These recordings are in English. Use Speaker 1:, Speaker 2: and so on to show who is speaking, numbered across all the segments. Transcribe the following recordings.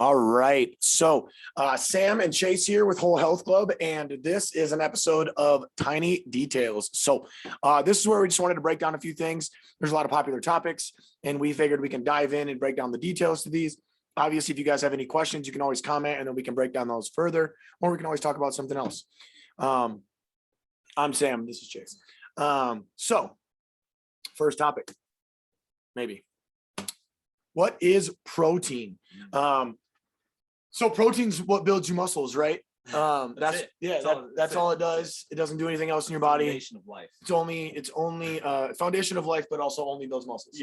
Speaker 1: All right. So Sam and Chase here with Whole Health Club, and this is an episode of Tiny Details. So this is where we just wanted to break down a few things. There's a lot of popular topics, and we figured we can dive in and break down the details to these. Obviously, if you guys have any questions, you can always comment, and then we can break down those further, or we can always talk about something else. I'm Sam. This is Chase. So first topic, maybe. What is protein? So protein's what builds your muscles, right? That's all it does. It doesn't do anything else in your body.
Speaker 2: Foundation of life.
Speaker 1: It's only foundation of life, but also only those muscles.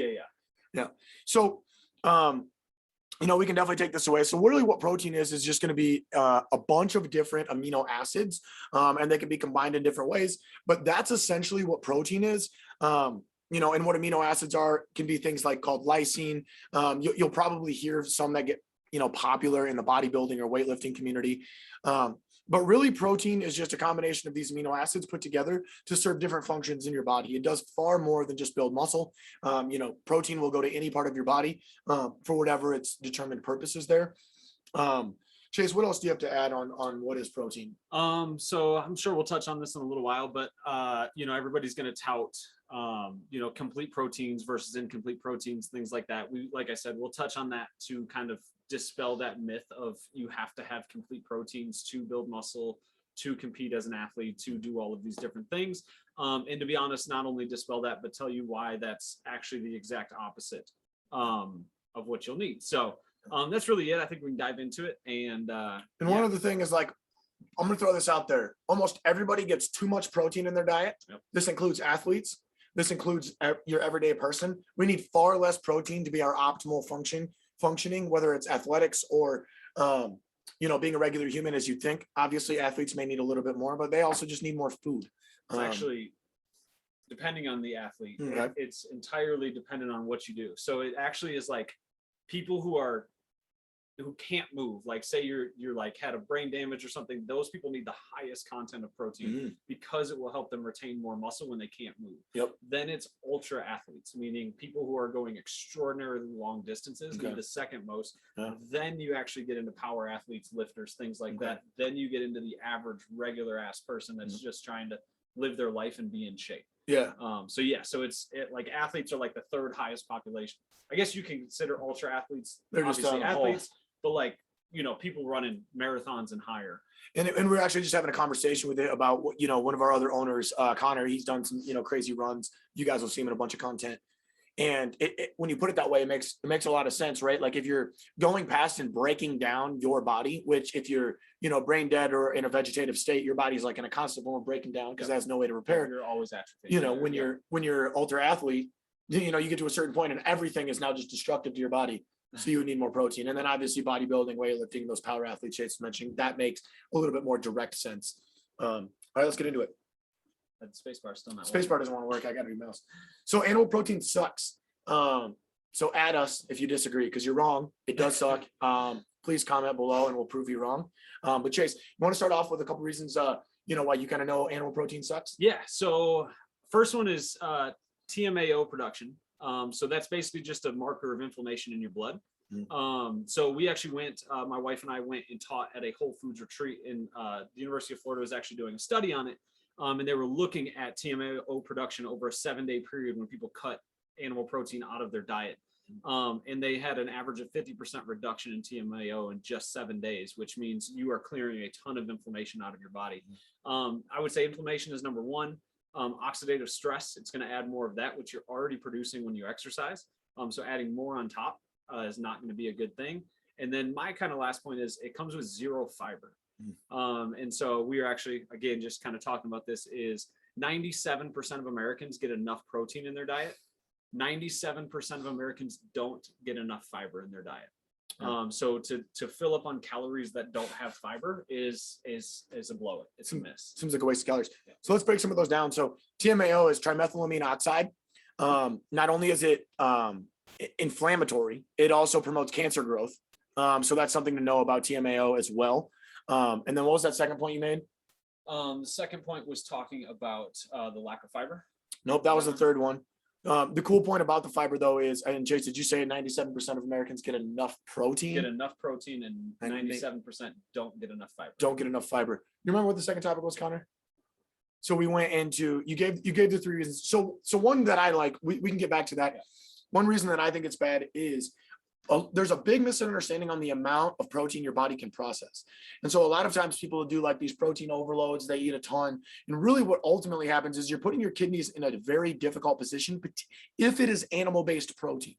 Speaker 2: Yeah.
Speaker 1: So, we can definitely take this away. So really what protein is just going to be a bunch of different amino acids, and they can be combined in different ways, but that's essentially what protein is. And what amino acids can be things like called lysine. You'll probably hear some that get, popular in the bodybuilding or weightlifting community. But really protein is just a combination of these amino acids put together to serve different functions in your body. It does far more than just build muscle. Protein will go to any part of your body for whatever its determined purpose is there. Chase, what else do you have to add on what is protein?
Speaker 2: So I'm sure we'll touch on this in a little while, but everybody's going to tout complete proteins versus incomplete proteins, things like that. Like I said, we'll touch on that to kind of dispel that myth of you have to have complete proteins to build muscle, to compete as an athlete, to do all of these different things. And to be honest, not only dispel that, but tell you why that's actually the exact opposite of what you'll need. So that's really it. I think we can dive into it. And
Speaker 1: one other thing is, like, I'm going to throw this out there. Almost everybody gets too much protein in their diet.
Speaker 2: Yep.
Speaker 1: This includes athletes. This includes your everyday person. We need far less protein to be our optimal functioning, whether it's athletics or, being a regular human as you think. Obviously, athletes may need a little bit more, but they also just need more food.
Speaker 2: It's actually, depending on the athlete,
Speaker 1: okay.
Speaker 2: It's entirely dependent on what you do. So it actually is like people who can't move, like say you're like had a brain damage or something, those people need the highest content of protein because it will help them retain more muscle when they can't move.
Speaker 1: Yep.
Speaker 2: Then it's ultra athletes, meaning people who are going extraordinarily long distances, need the second most.
Speaker 1: Yeah.
Speaker 2: Then you actually get into power athletes, lifters, things like that. Then you get into the average regular ass person that's just trying to live their life and be in shape.
Speaker 1: Yeah.
Speaker 2: So it's like athletes are like the third highest population. I guess you can consider ultra athletes,
Speaker 1: they're
Speaker 2: obviously athletes, but like, people running marathons and higher.
Speaker 1: And we're actually just having a conversation with it about, one of our other owners, Connor, he's done some, crazy runs. You guys will see him in a bunch of content. And when you put it that way, it makes a lot of sense, right? Like if you're going past and breaking down your body, which if you're, brain dead or in a vegetative state, your body's like in a constant form of breaking down because it has no way to repair.
Speaker 2: You're always atrophied.
Speaker 1: When you're ultra athlete, you get to a certain point and everything is now just destructive to your body. So you would need more protein. And then obviously bodybuilding, weightlifting, those power athletes Chase mentioned, that makes a little bit more direct sense. All right, let's get into it.
Speaker 2: That spacebar still not
Speaker 1: working. Spacebar doesn't want to work. I got to be mouse. So animal protein sucks. So add us if you disagree, because you're wrong. It does suck. Please comment below and we'll prove you wrong. But Chase, you want to start off with a couple reasons, why you kind of know animal protein sucks?
Speaker 2: Yeah. So first one is TMAO production. So that's basically just a marker of inflammation in your blood. So we actually went, my wife and I went and taught at a Whole Foods retreat in the University of Florida was actually doing a study on it. And they were looking at TMAO production over a 7-day period when people cut animal protein out of their diet. And they had an average of 50% reduction in TMAO in just 7 days, which means you are clearing a ton of inflammation out of your body. I would say inflammation is number one. Oxidative stress, it's going to add more of that, which you're already producing when you exercise. So adding more on top is not going to be a good thing. And then my kind of last point is it comes with zero fiber. And so we are actually, again, just kind of talking about this is 97% of Americans get enough protein in their diet. 97% of Americans don't get enough fiber in their diet. So to fill up on calories that don't have fiber is a blowout. It's a miss.
Speaker 1: Seems like a waste of calories. Yeah. So let's break some of those down. So TMAO is trimethylamine oxide. Not only is it inflammatory, it also promotes cancer growth. So that's something to know about TMAO as well. And then what was that second point you made?
Speaker 2: The second point was talking about the lack of fiber.
Speaker 1: Nope, that was the third one. The cool point about the fiber though is, and Chase, did you say 97% of Americans get enough protein?
Speaker 2: Get enough protein, and 97% don't get enough fiber.
Speaker 1: Don't get enough fiber. You remember what the second topic was, Connor? So we went into, you gave the 3 reasons. So one that I like, we can get back to that.
Speaker 2: Yeah.
Speaker 1: One reason that I think it's bad is there's a big misunderstanding on the amount of protein your body can process. And so a lot of times people do like these protein overloads, they eat a ton. And really what ultimately happens is you're putting your kidneys in a very difficult position if it is animal-based protein,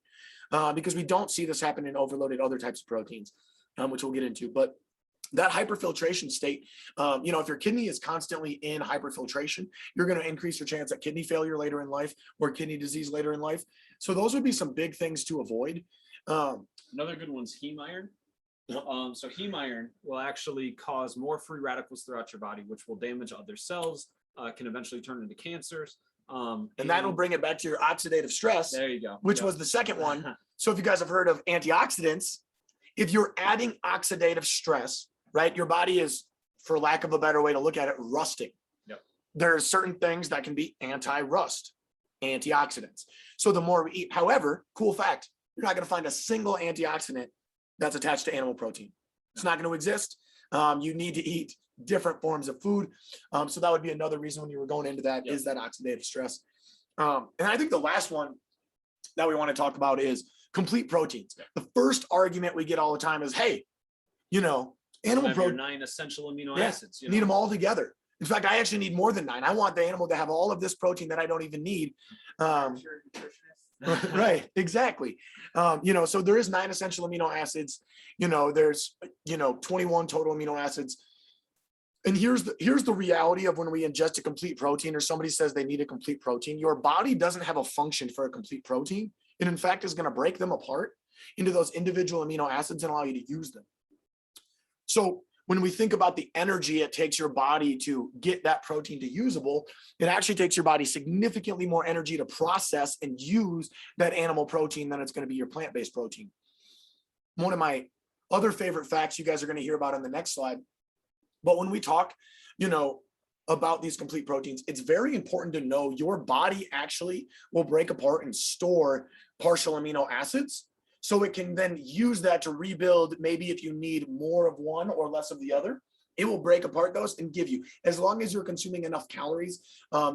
Speaker 1: because we don't see this happen in overloaded other types of proteins, which we'll get into. But that hyperfiltration state, if your kidney is constantly in hyperfiltration, you're going to increase your chance at kidney failure later in life or kidney disease later in life. So those would be some big things to avoid.
Speaker 2: Another good one's heme iron. So heme iron will actually cause more free radicals throughout your body, which will damage other cells, can eventually turn into cancers.
Speaker 1: And that'll bring it back to your oxidative stress.
Speaker 2: There you go.
Speaker 1: Which was the second one. So if you guys have heard of antioxidants, if you're adding oxidative stress, right, your body is, for lack of a better way to look at it, rusting.
Speaker 2: Yep.
Speaker 1: There are certain things that can be anti-rust, antioxidants. So the more we eat, however, cool fact, you're not going to find a single antioxidant that's attached to animal protein. It's not going to exist. You need to eat different forms of food. So that would be another reason when you were going into that, is that oxidative stress. And I think the last one that we want to talk about is complete proteins. The first argument we get all the time is, hey, animal protein,
Speaker 2: 9 essential amino acids.
Speaker 1: Need them all together. In fact, I actually need more than 9. I want the animal to have all of this protein that I don't even need. Right, exactly. So there is 9 essential amino acids. There's 21 total amino acids. And here's the reality of when we ingest a complete protein, or somebody says they need a complete protein. Your body doesn't have a function for a complete protein. It in fact is going to break them apart into those individual amino acids and allow you to use them. So when we think about the energy it takes your body to get that protein to usable, it actually takes your body significantly more energy to process and use that animal protein than it's going to be your plant-based protein. One of my other favorite facts you guys are going to hear about on the next slide. But when we talk, about these complete proteins, it's very important to know your body actually will break apart and store partial amino acids. So it can then use that to rebuild. Maybe if you need more of one or less of the other, it will break apart those and give you, as long as you're consuming enough calories,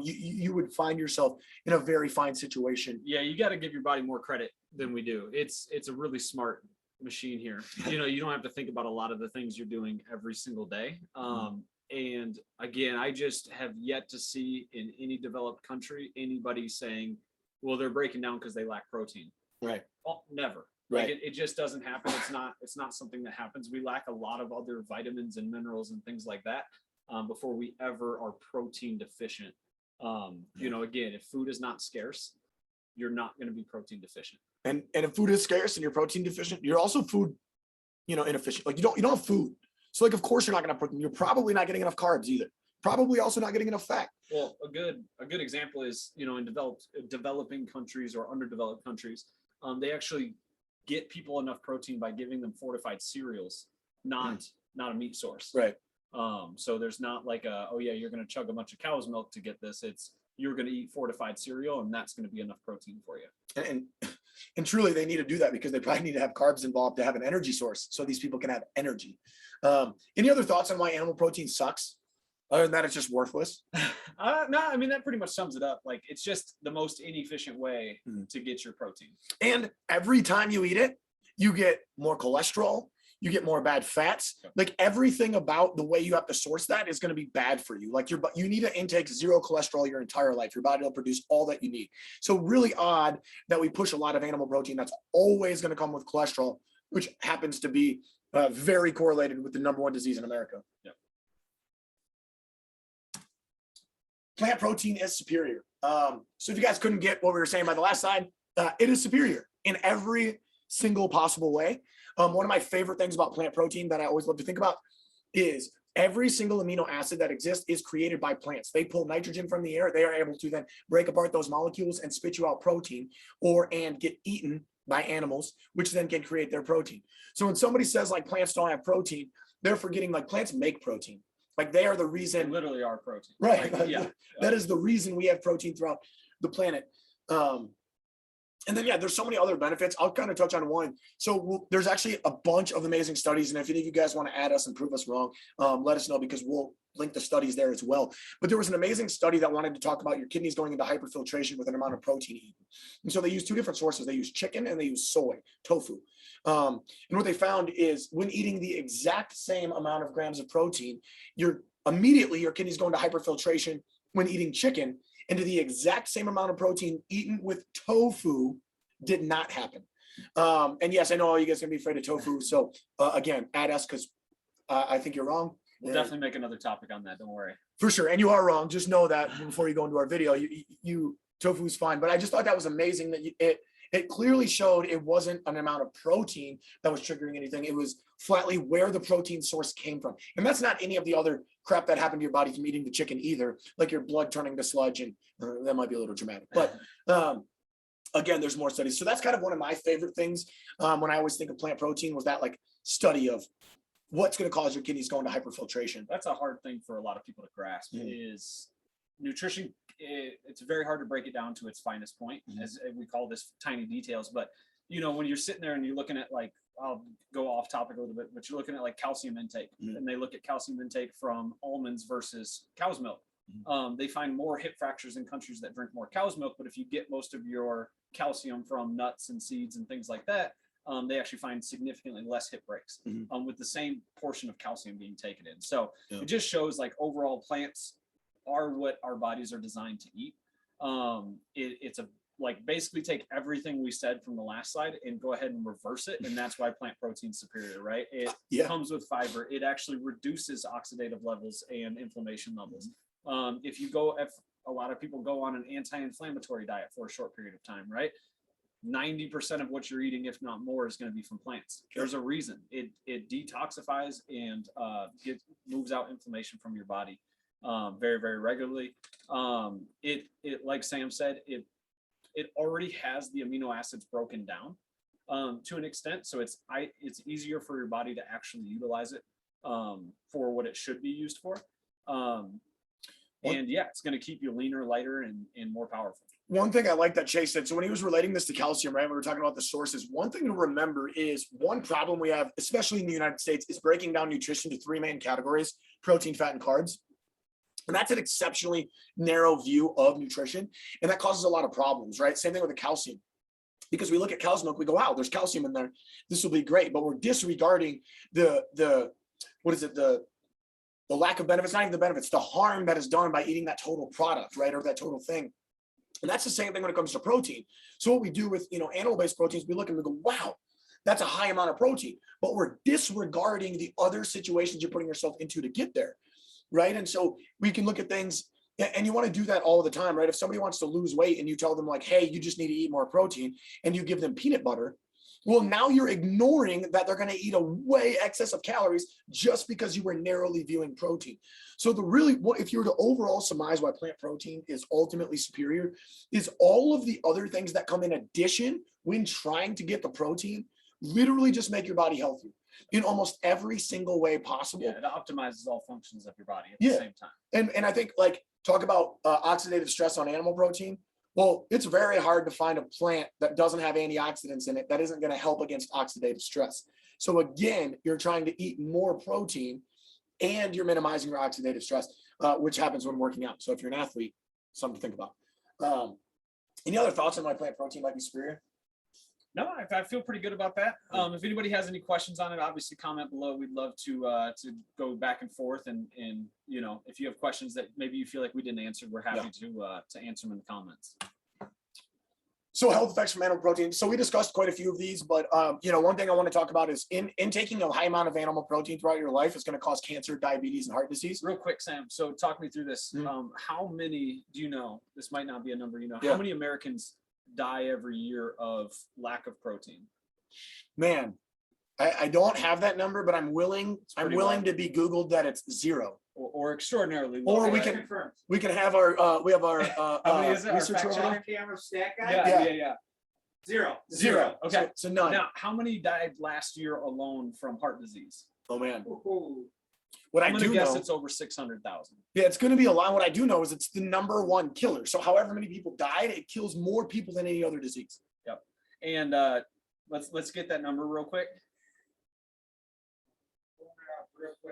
Speaker 1: you would find yourself in a very fine situation.
Speaker 2: Yeah, you got to give your body more credit than we do. It's a really smart machine here. You don't have to think about a lot of the things you're doing every single day. And again, I just have yet to see in any developed country anybody saying, well, they're breaking down because they lack protein.
Speaker 1: Right.
Speaker 2: Oh, never.
Speaker 1: Right.
Speaker 2: Like it just doesn't happen. It's not something that happens. We lack a lot of other vitamins and minerals and things like that before we ever are protein deficient. Again, if food is not scarce, you're not going to be protein deficient.
Speaker 1: And if food is scarce and you're protein deficient, you're also food, inefficient. Like you don't have food. So like, of course you're not going to protein. You're probably not getting enough carbs either. Probably also not getting enough fat.
Speaker 2: Well, a good example is, in developing countries or underdeveloped countries, they actually get people enough protein by giving them fortified cereals, not a meat source.
Speaker 1: Right.
Speaker 2: So there's not like you're going to chug a bunch of cow's milk to get this. It's you're going to eat fortified cereal, and that's going to be enough protein for you.
Speaker 1: And truly, they need to do that because they probably need to have carbs involved to have an energy source, so these people can have energy. Any other thoughts on why animal protein sucks? Other than that, it's just worthless.
Speaker 2: No, I mean, that pretty much sums it up. Like, it's just the most inefficient way to get your protein.
Speaker 1: And every time you eat it, you get more cholesterol, you get more bad fats. Like everything about the way you have to source that is going to be bad for you. Like you need to intake 0 cholesterol your entire life. Your body will produce all that you need. So really odd that we push a lot of animal protein that's always going to come with cholesterol, which happens to be very correlated with the #1 disease in America.
Speaker 2: Yep.
Speaker 1: Plant protein is superior. So if you guys couldn't get what we were saying by the last slide, it is superior in every single possible way. One of my favorite things about plant protein that I always love to think about is every single amino acid that exists is created by plants. They pull nitrogen from the air. They are able to then break apart those molecules and spit you out protein and get eaten by animals, which then can create their protein. So when somebody says like plants don't have protein, they're forgetting like plants make protein. Like they are the reason.
Speaker 2: They literally are protein.
Speaker 1: Right.
Speaker 2: Like,
Speaker 1: That is the reason we have protein throughout the planet. And then, yeah, there's so many other benefits. I'll kind of touch on one. So there's actually a bunch of amazing studies. And if any of you guys want to add us and prove us wrong, let us know, because we'll link the studies there as well. But there was an amazing study that wanted to talk about your kidneys going into hyperfiltration with an amount of protein eaten. And so they used two different sources. They used chicken and they used soy, tofu. And what they found is when eating the exact same amount of grams of protein, immediately your kidneys go into hyperfiltration when eating chicken. And the exact same amount of protein eaten with tofu did not happen. And yes, I know all you guys are gonna be afraid of tofu. So again, add us, because I think you're wrong.
Speaker 2: We'll definitely make another topic on that. Don't worry.
Speaker 1: For sure. And you are wrong. Just know that before you go into our video, tofu's fine. But I just thought that was amazing that it clearly showed it wasn't an amount of protein that was triggering anything. It was flatly where the protein source came from. And that's not any of the other crap that happened to your body from eating the chicken either, like your blood turning to sludge, and that might be a little dramatic. But again, there's more studies. So that's kind of one of my favorite things when I always think of plant protein, was that like study of what's going to cause your kidneys going to hyperfiltration.
Speaker 2: That's a hard thing for a lot of people to grasp. Is nutrition. It's very hard to break it down to its finest point, as we call this tiny details. But when you're sitting there and you're looking at, like, I'll go off topic a little bit, but you're looking at like calcium intake, and they look at calcium intake from almonds versus cow's milk. They find more hip fractures in countries that drink more cow's milk, but if you get most of your calcium from nuts and seeds and things like that, they actually find significantly less hip breaks with the same portion of calcium being taken in. So it just shows, like, overall plants are what our bodies are designed to eat. It's basically take everything we said from the last slide and go ahead and reverse it. And that's why plant protein's superior, right? It comes with fiber. It actually reduces oxidative levels and inflammation levels. If a lot of people go on an anti-inflammatory diet for a short period of time, right? 90% of what you're eating, if not more, is going to be from plants. There's a reason. It detoxifies and moves out inflammation from your body very, very regularly. It like Sam said, it already has the amino acids broken down to an extent, so it's easier for your body to actually utilize it for what it should be used for. And yeah, it's going to keep you leaner, lighter, and more powerful.
Speaker 1: One thing I like that Chase said, so when he was relating this to calcium, right, we were talking about the sources, one thing to remember is one problem we have, especially in the United States, is breaking down nutrition to three main categories: protein, fat, and carbs. And that's an exceptionally narrow view of nutrition. And that causes a lot of problems, right? Same thing with the calcium. Because we look at cow's milk, we go, wow, there's calcium in there. This will be great. But we're disregarding the lack of benefits, not even the benefits, the harm that is done by eating that total product, right? Or that total thing. And that's the same thing when it comes to protein. So what we do with, animal-based proteins, we look and we go, wow, that's a high amount of protein. But we're disregarding the other situations you're putting yourself into to get there. Right. And so we can look at things, and you want to do that all the time, right? If somebody wants to lose weight and you tell them, like, hey, you just need to eat more protein, and you give them peanut butter, well, now you're ignoring that they're going to eat a way excess of calories just because you were narrowly viewing protein. So if you were to overall surmise why plant protein is ultimately superior, is all of the other things that come in addition when trying to get the protein literally just make your body healthier in almost every single way possible.
Speaker 2: Yeah, it optimizes all functions of your body at the same time.
Speaker 1: And I think, like, talk about oxidative stress on animal protein. Well, it's very hard to find a plant that doesn't have antioxidants in it that isn't going to help against oxidative stress. So again, you're trying to eat more protein and you're minimizing your oxidative stress, which happens when working out. So if you're an athlete, something to think about. Any other thoughts on why plant protein might be superior?
Speaker 2: No, I feel pretty good about that. If anybody has any questions on it, obviously comment below. We'd love to go back and forth, and if you have questions that maybe you feel like we didn't answer, we're happy to answer them in the comments.
Speaker 1: So health effects from animal protein. So we discussed quite a few of these, but one thing I want to talk about is intaking a high amount of animal protein throughout your life is going to cause cancer, diabetes, and heart disease.
Speaker 2: Real quick, Sam. So talk me through this. How many do you know? This might not be a number. How many Americans die every year of lack of protein?
Speaker 1: Man, I don't have that number, but I'm willing to be Googled that it's zero
Speaker 2: or extraordinarily low.
Speaker 1: Or we can have our
Speaker 2: how many is it?
Speaker 1: Researcher over there?
Speaker 3: Camera stat guy?
Speaker 2: Yeah.
Speaker 3: Zero.
Speaker 2: Okay.
Speaker 1: So none.
Speaker 2: Now, how many died last year alone from heart disease?
Speaker 1: Oh man.
Speaker 3: Ooh.
Speaker 1: What
Speaker 2: I'm
Speaker 1: I
Speaker 2: gonna
Speaker 1: do
Speaker 2: guess
Speaker 1: know,
Speaker 2: it's over 600,000.
Speaker 1: yeah, it's going to be a lot. What I do know is it's the #1 killer. So however many people died, it kills more people than any other disease.
Speaker 2: Yep. And let's get that number real quick.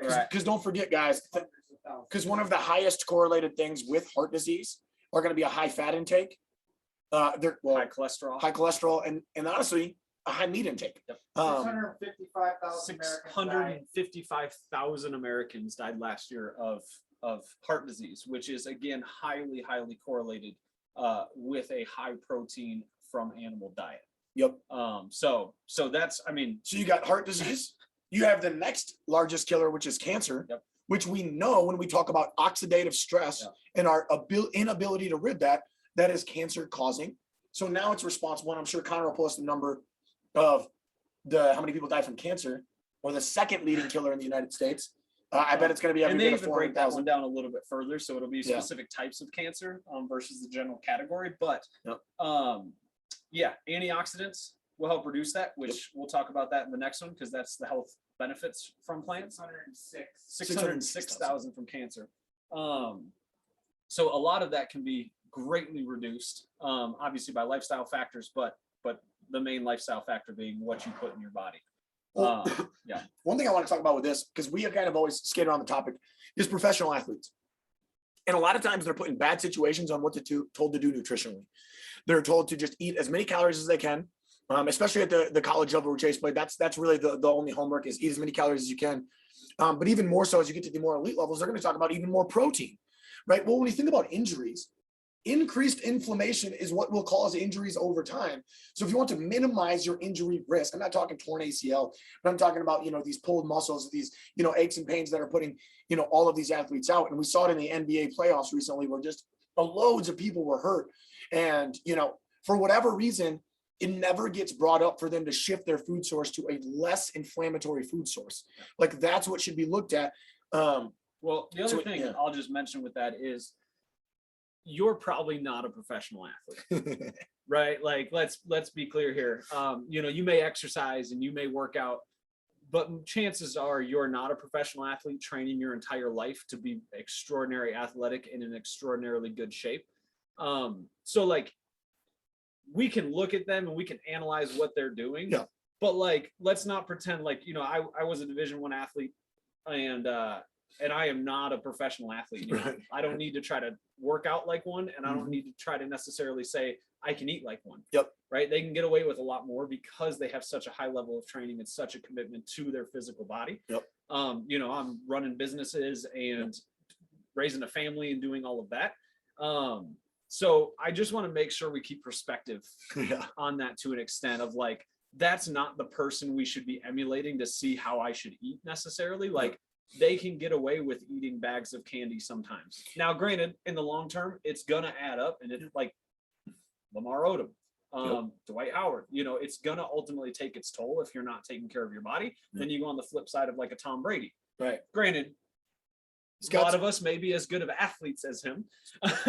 Speaker 2: Right.
Speaker 1: Because don't forget, guys, because one of the highest correlated things with heart disease are going to be a high fat intake,
Speaker 2: High cholesterol.
Speaker 1: high cholesterol, and honestly, a high meat intake.
Speaker 2: 655,000 Americans died last year of heart disease, which is again highly correlated with a high protein from animal diet.
Speaker 1: Yep.
Speaker 2: So that's, I mean,
Speaker 1: So you got heart disease. You have the next largest killer, which is cancer,
Speaker 2: Yep.
Speaker 1: which we know when we talk about oxidative stress and our inability to rid that is cancer causing. So now it's responsible. And I'm sure Connor will pull us the number of how many people die from cancer, or the second leading killer in the United States. I bet it's going to be every
Speaker 2: and they
Speaker 1: bit of
Speaker 2: even break that one
Speaker 1: 400,000.
Speaker 2: down a little bit further, so it'll be specific types of cancer versus the general category. But antioxidants will help reduce that, which we'll talk about that in the next one, because that's the health benefits from plants. 606,000 from cancer. So a lot of that can be greatly reduced, obviously by lifestyle factors, but the main lifestyle factor being what you put in your body.
Speaker 1: One thing I want to talk about with this, because we have kind of always skated on the topic, is professional athletes. And a lot of times they're put in bad situations on what told to do nutritionally. They're told to just eat as many calories as they can, especially at the college level where Chase played. That's really the only homework, is eat as many calories as you can. But even more so as you get to the more elite levels, they're going to talk about even more protein, right? Well, when you think about injuries, increased inflammation is what will cause injuries over time. So if you want to minimize your injury risk, I'm not talking torn ACL, but I'm talking about, these pulled muscles, these, aches and pains that are putting, all of these athletes out. And we saw it in the NBA playoffs recently, where just loads of people were hurt. And, for whatever reason, it never gets brought up for them to shift their food source to a less inflammatory food source. Like, that's what should be looked at.
Speaker 2: Well, the other thing I'll just mention with that is, you're probably not a professional athlete, right? Like, let's be clear here. You may exercise and you may work out, but chances are you're not a professional athlete training your entire life to be extraordinary athletic and in extraordinarily good shape. So like, we can look at them and we can analyze what they're doing, but like, let's not pretend like, I was a Division I athlete, and I am not a professional athlete.
Speaker 1: Right.
Speaker 2: I don't need to try to work out like one, and I don't need to try to necessarily say I can eat like one.
Speaker 1: Yep.
Speaker 2: Right. They can get away with a lot more because they have such a high level of training and such a commitment to their physical body.
Speaker 1: Yep.
Speaker 2: I'm running businesses and raising a family and doing all of that. So I just want to make sure we keep perspective on that, to an extent of like, that's not the person we should be emulating to see how I should eat necessarily. Like, they can get away with eating bags of candy sometimes. Now, granted, in the long term, it's gonna add up, and it's like Lamar Odom, Dwight Howard. It's gonna ultimately take its toll if you're not taking care of your body. Then you go on the flip side of like a Tom Brady.
Speaker 1: Right.
Speaker 2: Granted, a lot of us may be as good of athletes as him.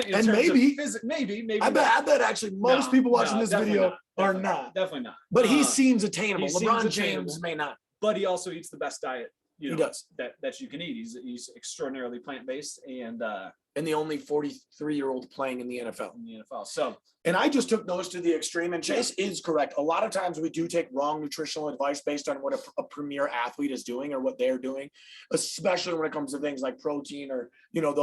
Speaker 1: And maybe,
Speaker 2: maybe.
Speaker 1: I bet actually most people watching this video are not.
Speaker 2: Definitely not.
Speaker 1: But he seems attainable.
Speaker 2: he
Speaker 1: LeBron
Speaker 2: seems
Speaker 1: James may not.
Speaker 2: But he also eats the best diet.
Speaker 1: He does.
Speaker 2: That you can eat. He's extraordinarily plant-based, and
Speaker 1: the only 43-year-old playing in the NFL.
Speaker 2: So,
Speaker 1: and I just took those to the extreme, and Chase is correct. A lot of times we do take wrong nutritional advice based on what a premier athlete is doing or what they're doing, especially when it comes to things like protein or,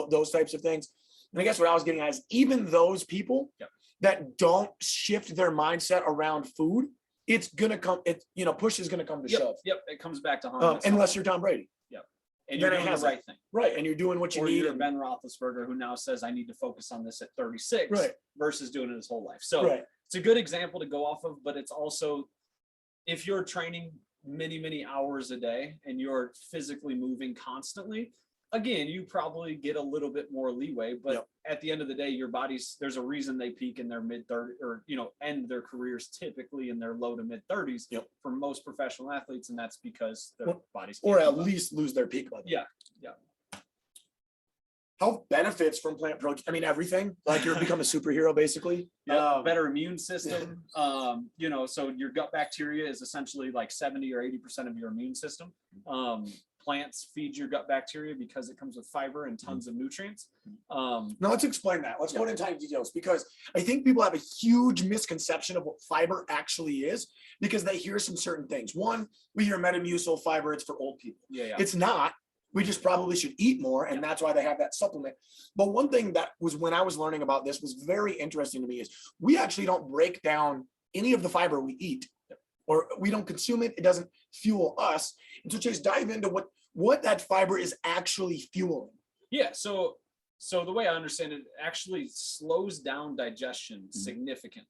Speaker 1: those types of things. And I guess what I was getting at is, even those people that don't shift their mindset around food, it's gonna come. Push is gonna come to shove.
Speaker 2: Yep, it comes back to harm.
Speaker 1: Unless you're Tom Brady.
Speaker 2: Yep, and you're doing the right thing.
Speaker 1: Right, and you're doing what you need.
Speaker 2: Or Ben Roethlisberger, who now says, I need to focus on this at 36, versus doing it his whole life. So it's a good example to go off of, but it's also, if you're training many hours a day and you're physically moving constantly, again, you probably get a little bit more leeway, but at the end of the day, your there's a reason they peak in their mid-30s, or, end their careers typically in their low to mid-30s for most professional athletes. And that's because their bodies
Speaker 1: or at least lose their peak level.
Speaker 2: Yeah.
Speaker 1: Health benefits from plant protein. I mean, everything. Like, you're become a superhero, basically.
Speaker 2: Better immune system. So your gut bacteria is essentially like 70 or 80% of your immune system. plants feed your gut bacteria because it comes with fiber and tons of nutrients.
Speaker 1: Now let's explain that. Let's go into tiny details, because I think people have a huge misconception of what fiber actually is because they hear some certain things. One, we hear Metamucil fiber, it's for old people.
Speaker 2: Yeah.
Speaker 1: It's not. We just probably should eat more, and that's why they have that supplement. But one thing that was, when I was learning about this, was very interesting to me is we actually don't break down any of the fiber we eat, or we don't consume it. It doesn't fuel us. And so Chase, dive into what that fiber is actually fueling.
Speaker 2: Yeah. So the way I understand it, actually slows down digestion significantly.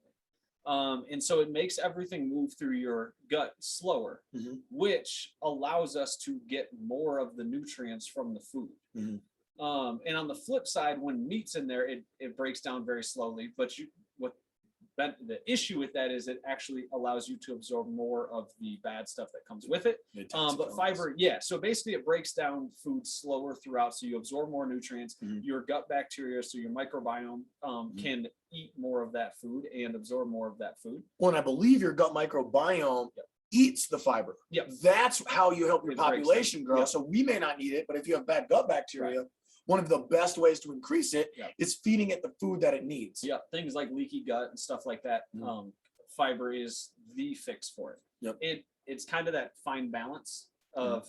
Speaker 2: And so it makes everything move through your gut slower, which allows us to get more of the nutrients from the food. And on the flip side, when meat's in there, it breaks down very slowly. But the issue with that is it actually allows you to absorb more of the bad stuff that comes with it. But fiber, so basically it breaks down food slower throughout, so you absorb more nutrients. Your gut bacteria, so your microbiome, can eat more of that food and absorb more of that food.
Speaker 1: Well, and I believe your gut microbiome eats the fiber. That's how you help your population grow. So we may not need it, but if you have bad gut bacteria, one of the best ways to increase it is feeding it the food that it needs.
Speaker 2: Things like leaky gut and stuff like that. Fiber is the fix for it. It's kind of that fine balance of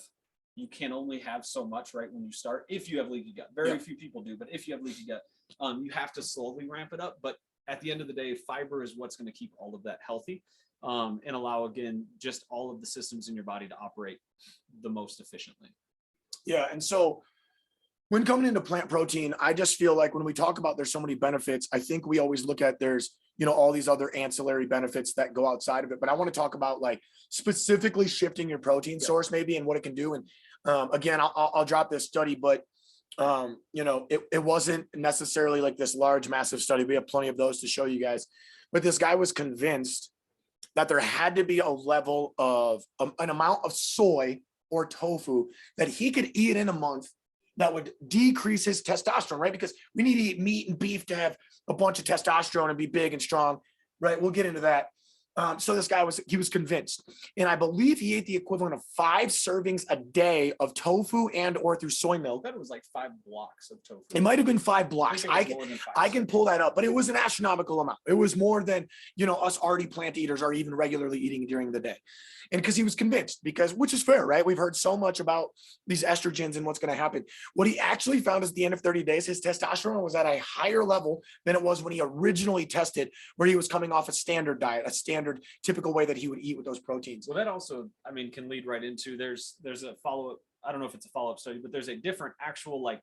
Speaker 2: you can only have so much right when you start. If you have leaky gut, very few people do, but if you have leaky gut, you have to slowly ramp it up. But at the end of the day, fiber is what's going to keep all of that healthy, and allow, again, just all of the systems in your body to operate the most efficiently.
Speaker 1: And so when coming into plant protein, I just feel like when we talk about there's so many benefits, I think we always look at there's, all these other ancillary benefits that go outside of it. But I want to talk about like specifically shifting your protein source maybe and what it can do. And again, I'll drop this study, but it wasn't necessarily like this large, massive study. We have plenty of those to show you guys. But this guy was convinced that there had to be a level of an amount of soy or tofu that he could eat in a month that would decrease his testosterone, right? Because we need to eat meat and beef to have a bunch of testosterone and be big and strong, right? We'll get into that. So this guy was convinced, and I believe he ate the equivalent of 5 servings a day of tofu and or through soy milk.
Speaker 2: I bet it was like 5 blocks of tofu.
Speaker 1: It might have been 5 blocks. I can pull that up, but it was an astronomical amount. It was more than, us already plant eaters are even regularly eating during the day. And because he was convinced, which is fair, right? We've heard so much about these estrogens and what's going to happen. What he actually found is at the end of 30 days, his testosterone was at a higher level than it was when he originally tested, where he was coming off a standard diet, a standard typical way that he would eat with those proteins.
Speaker 2: Well, that also, can lead right into, there's a follow-up, I don't know if it's a follow-up study, but there's a different actual like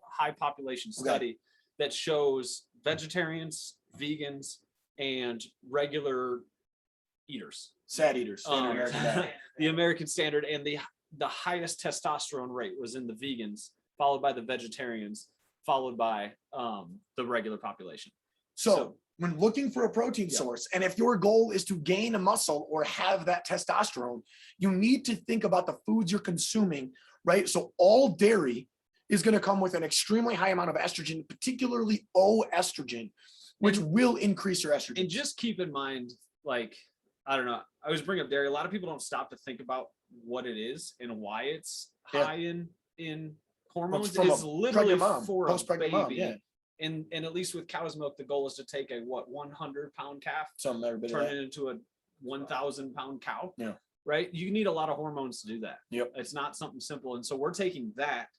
Speaker 2: high population study that shows vegetarians, vegans, and regular eaters,
Speaker 1: sad eaters,
Speaker 2: the American standard, and the highest testosterone rate was in the vegans, followed by the vegetarians, followed by the regular population.
Speaker 1: So when looking for a protein source, and if your goal is to gain a muscle or have that testosterone, you need to think about the foods you're consuming, right? So all dairy is going to come with an extremely high amount of estrogen, particularly O estrogen, which will increase your estrogen.
Speaker 2: And just keep in mind, like, I don't know, I always bring up dairy. A lot of people don't stop to think about what it is and why it's high in hormones. It's literally for a baby. And at least with cow's milk, the goal is to take a 100-pound calf, turn it into a 1,000-pound cow. Right? You need a lot of hormones to do that. It's not something simple. And so we're taking that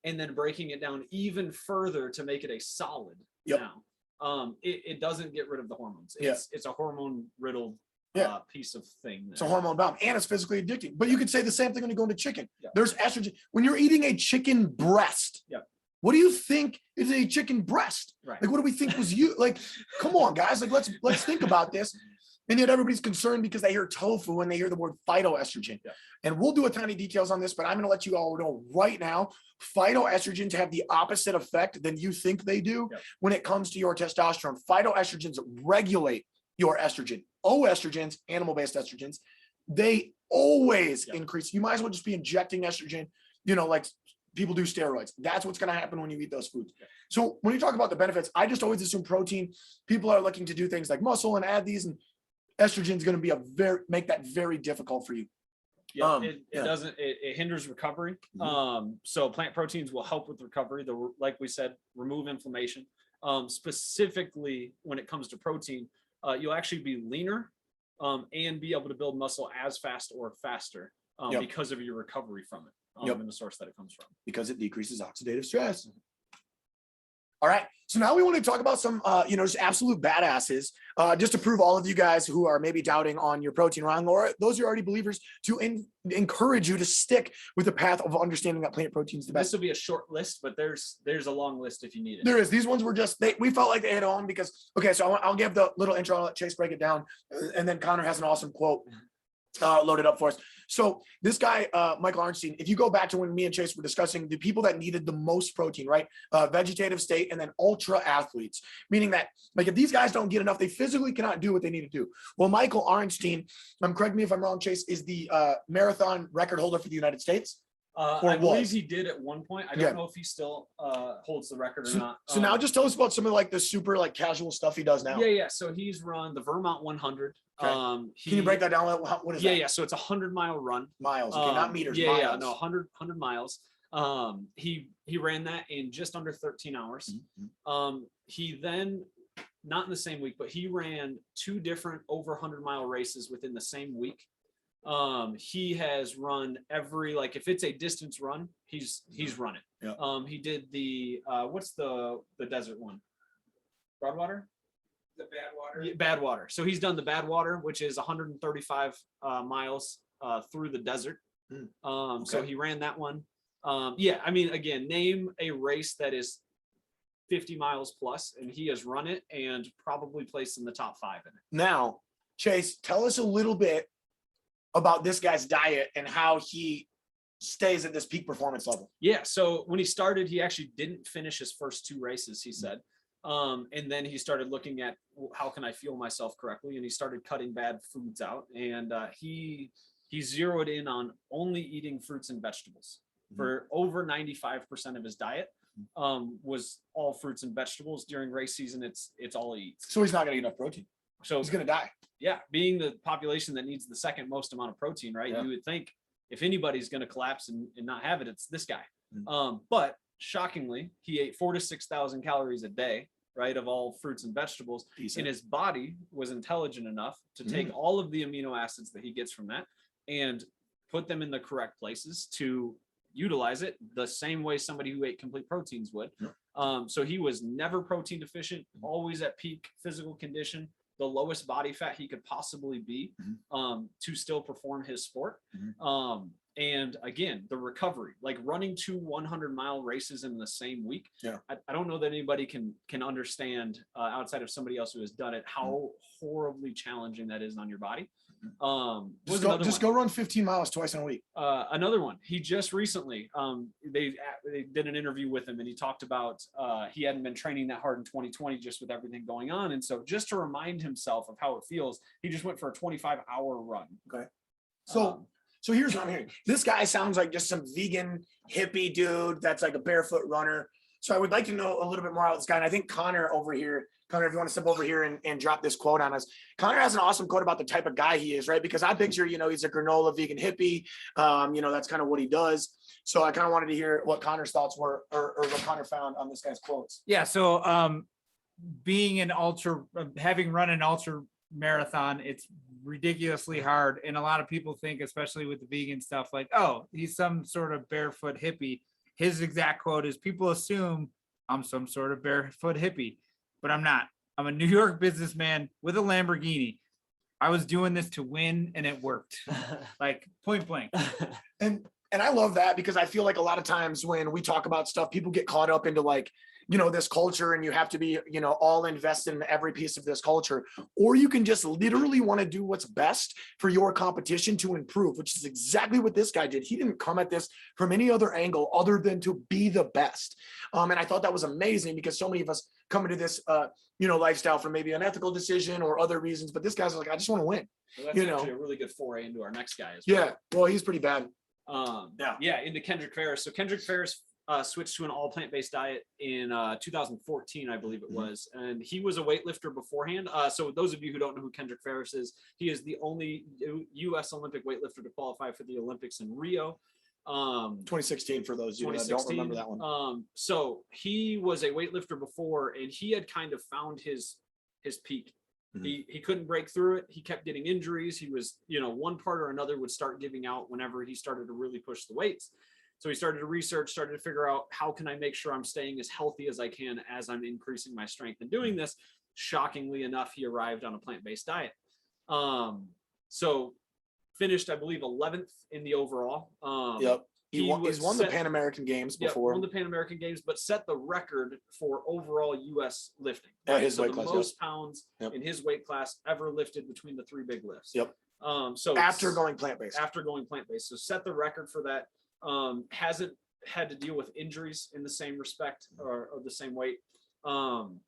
Speaker 2: and then breaking it down even further to make it a solid now. It doesn't get rid of the hormones. It's a hormone riddled piece of thing.
Speaker 1: It's a hormone bomb, and it's physically addicting. But you could say the same thing when you go into chicken. There's estrogen. When you're eating a chicken breast, what do you think is a chicken breast? Like, what do we think was you? Like, come on, guys. Like, let's think about this. And yet everybody's concerned because they hear tofu and they hear the word phytoestrogen. And we'll do a tiny details on this, but I'm going to let you all know right now, phytoestrogens have the opposite effect than you think they do when it comes to your testosterone. Phytoestrogens regulate your estrogen. O-estrogens, animal-based estrogens, they always increase. You might as well just be injecting estrogen, like people do steroids. That's what's going to happen when you eat those foods. So when you talk about the benefits, I just always assume protein. People are looking to do things like muscle and add these, and estrogen is going to be make that very difficult for you.
Speaker 2: Yeah, it doesn't. It hinders recovery. So plant proteins will help with recovery. Like we said, remove inflammation. Specifically, when it comes to protein, you'll actually be leaner and be able to build muscle as fast or faster because of your recovery from it and the source that it comes from.
Speaker 1: Because it decreases oxidative stress. All right. So now we want to talk about some, just absolute badasses, just to prove all of you guys who are maybe doubting on your protein wrong, or those who are already believers, to encourage you to stick with the path of understanding that plant protein is the best.
Speaker 2: This will be a short list, but there's a long list if you need it.
Speaker 1: There is. These ones were just, we felt like they hit on because, okay, so I'll give the little intro, I'll let Chase break it down. And then Connor has an awesome quote loaded up for us. So this guy, Michael Arnstein, if you go back to when me and Chase were discussing the people that needed the most protein, right? Vegetative state and then ultra athletes, meaning that like if these guys don't get enough, they physically cannot do what they need to do. Well, Michael Arnstein, correct me if I'm wrong, Chase, is the marathon record holder for the United States.
Speaker 2: I believe he did at one point. I don't know if he still holds the record or not.
Speaker 1: So now just tell us about some of like the super like casual stuff he does now.
Speaker 2: Yeah. So he's run the Vermont 100.
Speaker 1: Okay. Can you break that down? What is that?
Speaker 2: Yeah. So it's a 100-mile run.
Speaker 1: Miles. Okay, not meters.
Speaker 2: Yeah,
Speaker 1: miles.
Speaker 2: yeah. No, 100 miles. He ran that in just under 13 hours. He then, not in the same week, but he ran 2 different over 100-mile races within the same week. He has run every, like if it's a distance run, he's run it.
Speaker 1: Yeah.
Speaker 2: He did the what's the desert one? Broadwater?
Speaker 3: The Badwater.
Speaker 2: Yeah, Badwater. So he's done the Badwater, which is 135 miles through the desert. So he ran that one. Yeah, I mean, again, name a race that is 50 miles plus, and he has run it and probably placed in the top 5 in it.
Speaker 1: Now, Chase, tell us a little bit about this guy's diet and how he stays at this peak performance level.
Speaker 2: Yeah. So when he started, he actually didn't finish his first 2 races, he said. And then he started looking at how can I fuel myself correctly? And he started cutting bad foods out. And he zeroed in on only eating fruits and vegetables for over 95% of his diet. Was all fruits and vegetables. During race season, it's all he eats.
Speaker 1: So he's not gonna get enough protein.
Speaker 2: So
Speaker 1: He's gonna die.
Speaker 2: yeah, being the population that needs the second most amount of protein, right?
Speaker 1: Yeah.
Speaker 2: You would think if anybody's going to collapse and not have it, it's this guy. But shockingly, he ate 4,000 to 6,000 calories a day, right, of all fruits and vegetables.
Speaker 1: Decent.
Speaker 2: And his body was intelligent enough to take all of the amino acids that he gets from that and put them in the correct places to utilize it the same way somebody who ate complete proteins would. So he was never protein deficient, always at peak physical condition, the lowest body fat he could possibly be to still perform his sport. And again, the recovery, like running 2 100-mile races in the same week.
Speaker 1: Yeah.
Speaker 2: I don't know that anybody can understand outside of somebody else who has done it, how horribly challenging that is on your body.
Speaker 1: Just go run 15 miles twice in a week.
Speaker 2: Another one, he just recently, they did an interview with him and he talked about he hadn't been training that hard in 2020 just with everything going on. And so just to remind himself of how it feels, he just went for a 25-hour run.
Speaker 1: Okay. So here's what I'm hearing. This guy sounds like just some vegan hippie dude that's like a barefoot runner. So I would like to know a little bit more about this guy. And I think Connor over here, Connor, if you want to step over here and drop this quote on us. Connor has an awesome quote about the type of guy he is, right? Because I picture, he's a granola vegan hippie. That's kind of what he does. So I kind of wanted to hear what Connor's thoughts were or what Connor found on this guy's quotes.
Speaker 4: Yeah. So having run an ultra marathon, it's ridiculously hard. And a lot of people think, especially with the vegan stuff, like, oh, he's some sort of barefoot hippie. His exact quote is, people assume I'm some sort of barefoot hippie, but I'm not. I'm a New York businessman with a Lamborghini. I was doing this to win and it worked. Like point blank.
Speaker 1: And I love that because I feel like a lot of times when we talk about stuff, people get caught up into like, this culture and you have to be, all invested in every piece of this culture, or you can just literally want to do what's best for your competition to improve, which is exactly what this guy did. He didn't come at this from any other angle other than to be the best. And I thought that was amazing because so many of us come into this, lifestyle for maybe an ethical decision or other reasons, but this guy's like, I just want to win.
Speaker 2: So that's actually a really good foray into our next guy as well.
Speaker 1: Yeah. Well, he's pretty bad.
Speaker 2: Into Kendrick Ferris. So Kendrick Ferris switched to an all plant-based diet in 2014, I believe it
Speaker 1: Mhm.
Speaker 2: was. And he was a weightlifter beforehand. So those of you who don't know who Kendrick Ferris is, he is the only U.S. Olympic weightlifter to qualify for the Olympics in Rio.
Speaker 1: 2016 for those you that don't remember that one.
Speaker 2: So he was a weightlifter before, and he had kind of found his peak.
Speaker 1: Mhm.
Speaker 2: He couldn't break through it. He kept getting injuries. He was, one part or another would start giving out whenever he started to really push the weights. So he started to research, started to figure out, how can I make sure I'm staying as healthy as I can as I'm increasing my strength and doing this. Shockingly enough, he arrived on a plant-based diet. So finished, I believe, 11th in the overall.
Speaker 1: Yep. He's won the
Speaker 2: set-
Speaker 1: Pan American Games
Speaker 2: Yeah,
Speaker 1: before.
Speaker 2: won the Pan American Games, but set the record for overall U.S. lifting.
Speaker 1: At his
Speaker 2: so
Speaker 1: weight
Speaker 2: the
Speaker 1: class, yep.
Speaker 2: most pounds
Speaker 1: Yep.
Speaker 2: in his weight class ever lifted between the three big lifts.
Speaker 1: Yep.
Speaker 2: So
Speaker 1: After going plant-based.
Speaker 2: after going plant-based, so set the record for that. Hasn't had to deal with injuries in the same respect or the same weight.
Speaker 1: One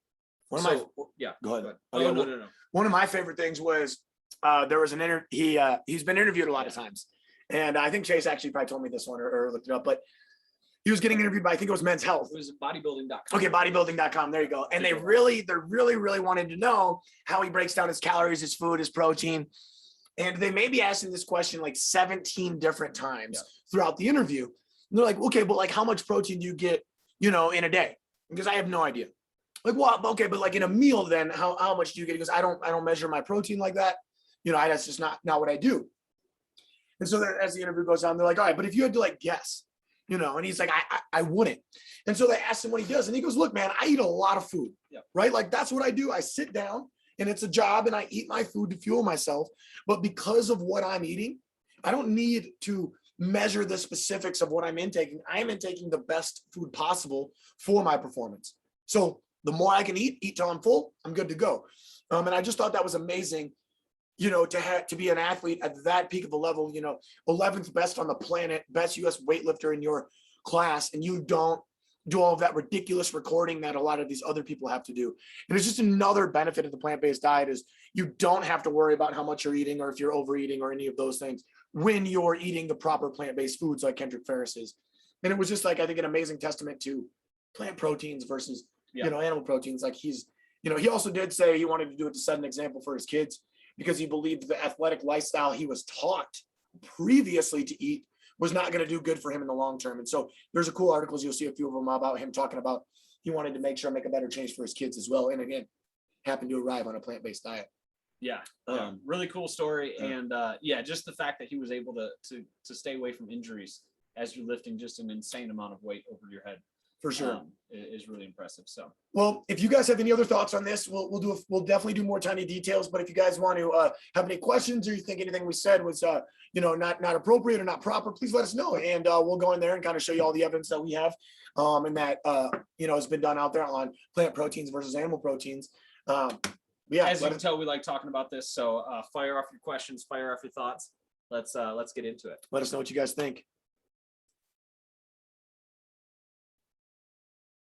Speaker 1: of
Speaker 2: so,
Speaker 1: my
Speaker 2: yeah.
Speaker 1: go ahead.
Speaker 2: Oh,
Speaker 1: Okay,
Speaker 2: no.
Speaker 1: One of my favorite things was there was an he's been interviewed a lot of times, and I think Chase actually probably told me this one or looked it up, but he was getting interviewed by, I think it was Men's Health.
Speaker 2: It was bodybuilding.com.
Speaker 1: Okay, bodybuilding.com. There you go. And they really wanted to know how he breaks down his calories, his food, his protein. And they may be asking this question like 17 different times throughout the interview. And they're like, okay, but like how much protein do you get, in a day? Because I have no idea. Like, well, okay, but like in a meal, then how much do you get? He goes, I don't measure my protein like that. That's just not what I do. And so then as the interview goes on, they're like, all right, but if you had to like guess, and he's like, I wouldn't. And so they asked him what he does. And he goes, look, man, I eat a lot of food, right? Like that's what I do. I sit down and it's a job and I eat my food to fuel myself. But because of what I'm eating, I don't need to measure the specifics of what I'm intaking. I'm intaking the best food possible for my performance. So the more I can eat till I'm full, I'm good to go. And I just thought that was amazing, to be an athlete at that peak of a level, 11th best on the planet, best US weightlifter in your class, and you don't do all of that ridiculous recording that a lot of these other people have to do. And it's just another benefit of the plant-based diet is you don't have to worry about how much you're eating or if you're overeating or any of those things when you're eating the proper plant-based foods like Kendrick Ferris is. And it was just like, I think an amazing testament to plant proteins versus, animal proteins. Like he also did say he wanted to do it to set an example for his kids because he believed the athletic lifestyle he was taught previously to eat was not going to do good for him in the long term. And so there's a cool articles. You'll see a few of them about him talking about he wanted to make a better change for his kids as well. And again, happened to arrive on a plant-based diet.
Speaker 2: Yeah. Really cool story. And just the fact that he was able to stay away from injuries as you're lifting just an insane amount of weight over your head.
Speaker 1: For sure.
Speaker 2: Is really impressive. So,
Speaker 1: well, if you guys have any other thoughts on this, we'll definitely do more tiny details. But if you guys want to have any questions or you think anything we said was not appropriate or not proper, please let us know, and we'll go in there and kind of show you all the evidence that we have and that has been done out there on plant proteins versus animal proteins. As
Speaker 2: you can tell, we like talking about this. So fire off your questions, fire off your thoughts. Let's get into it.
Speaker 1: Let us know what you guys think.